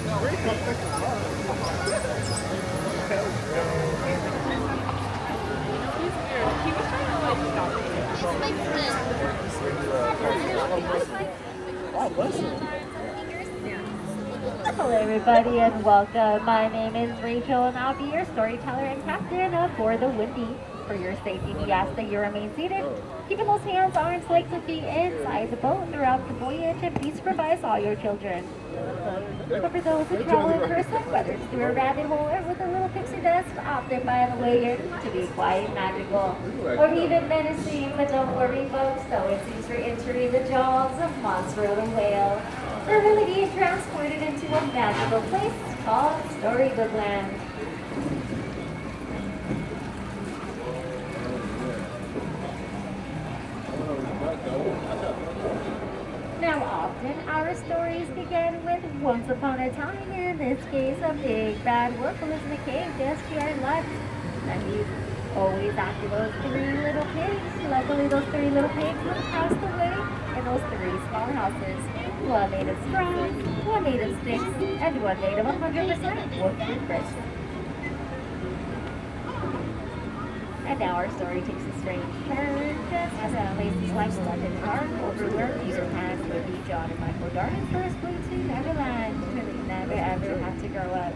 Hello, everybody, and welcome. My name is Rachel, and I'll be your storyteller and captain aboard the Windy. For your safety, we ask that you remain seated, keeping those hands, arms, legs, and feet inside the boat throughout the voyage, and please supervise all your children. But for those who travel in person, whether it's through a rabbit hole or with a little pixie dust, often by the way in to be quite magical, or even menacing. But don't worry, folks, though it seems we're entering the jaws of monster the whale. We're really being transported into a magical place called Storybook Land. Now, often our stories begin with once upon a time, in this case, a big bad wolf lives in a cave just here in life. And he's always after those three little pigs. Luckily, those three little pigs have passed away in those three small houses. One made of straw, one made of sticks, and one made of 100% wood bricks. And now our story takes a strange turn, just as a places like London Park, over where Peter Pan, Ruby, John, and Michael Darwin first flew to Neverland, where they never ever had to grow up.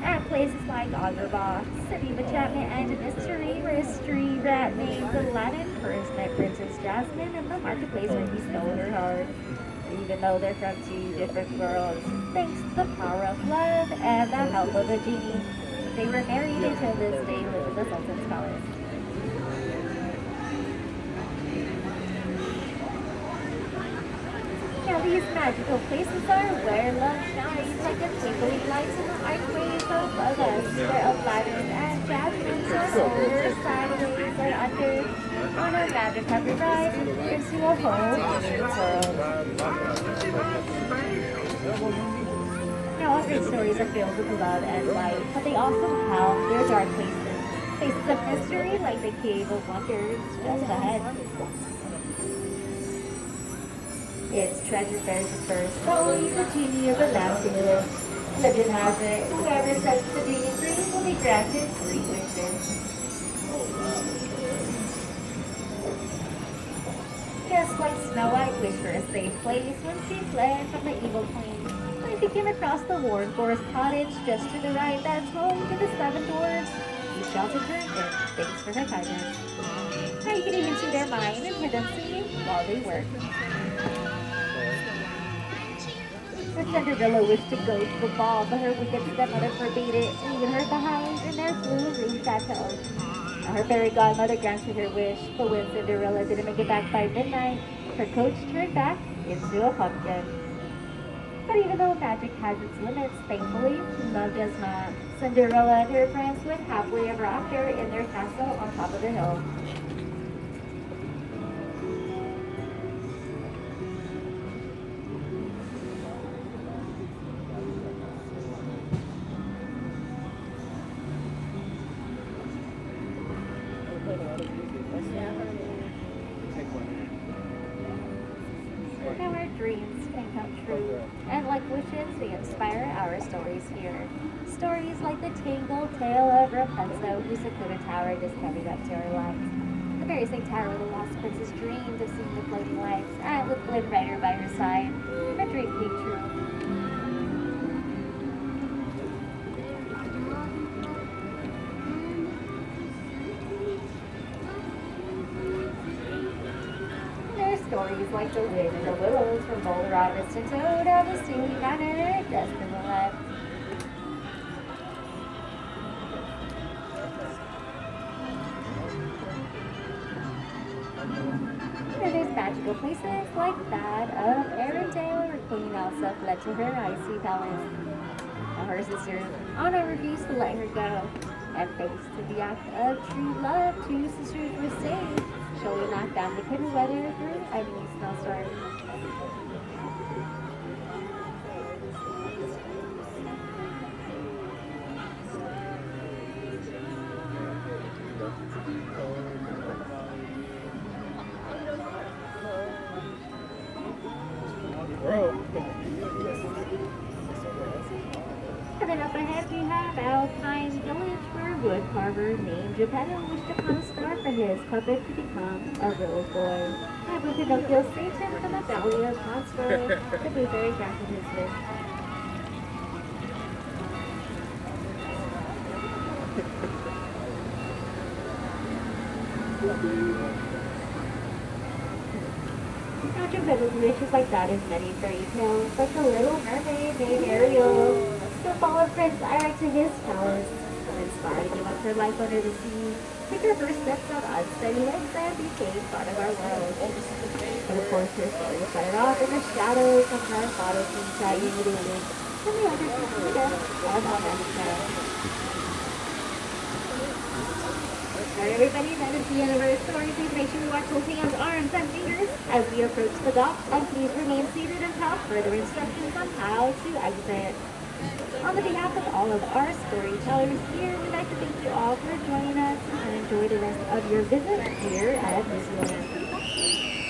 At places like Agrabah, City of Enchantment and Mystery rat named Aladdin first met Princess Jasmine in the marketplace when he stole her heart. Even though they're from two different worlds, thanks to the power of love and the help of a genie, they were married until this day live in the Sultan's palace. Now these magical places are where love shines like the twinkling lights in the archways above us, where Aladdin and Jasmine are over, sideways, or under, on a magic carpet ride into a whole new world. Now all great stories are filled with love and light, but they also have their dark places. Places of mystery like the Cave of Wonders just ahead. Its treasure bears the first story, the genie of the lamp lives. Legend has it, whoever sets the genie free will be granted 3 wishes. Just like Snow White wished for a safe place when she fled from the evil queen. When she came across the Warren Forest cottage just to the right that's home to the 7 dwarves, he sheltered her in thanks for her kindness. Now you can even see their mind and hear them singing while they work. The Cinderella wished to go to the ball, but her wicked stepmother forbade it, leaving her behind in their blue-room chateau. Now her fairy godmother granted her wish, but when Cinderella didn't make it back by midnight, her coach turned back into a pumpkin. But even though magic has its limits, thankfully, love does not. Cinderella and her friends lived happily ever after in their castle on top of the hill. Our dreams can come true, and like wishes, we inspire our stories here. Stories like the Tangled tale of Rapunzel, whose secluded tower just carried up to our lives. The very same tower the lost princess dreamed of seeing the floating lights, and with Flynn Rider by her side, her dream came true. Stories like the wind and the willows from Boulder Island to Toad of the Steely Manor, just in the left. And there's magical places like that of Arendelle, where Queen Elsa fled to her icy palace. Now her sister Anna refused to let her go, and thanks to the act of true love, 2 sisters were saved, showing that family couldn't weather through any snowstorm. And then up ahead we have Alpine Village, where a wood carver named Geppetto wished upon a star for his puppet to become a real boy. And with Pinocchio's Satan from the Valley of Monstro, the Blue Fairy crafted his wish. Now Geppetto's wish is like that in many fairy tales, like the Little Mermaid named Ariel. So followed Prince Eric to his palace, inspired to give up her life under the sea, took her first steps on unsteady legs and became part of our world. But of course her story started off in the shadows of her father King Shaggy the Link, and the other to the death of America. Alright everybody, that is the end of our story. Please make sure you watch both hands, arms, and fingers as we approach the dock, and please remain seated until further instructions on how to exit. On the behalf of all of our storytellers here, we'd like to thank you all for joining us and enjoy the rest of your visit here at Disneyland.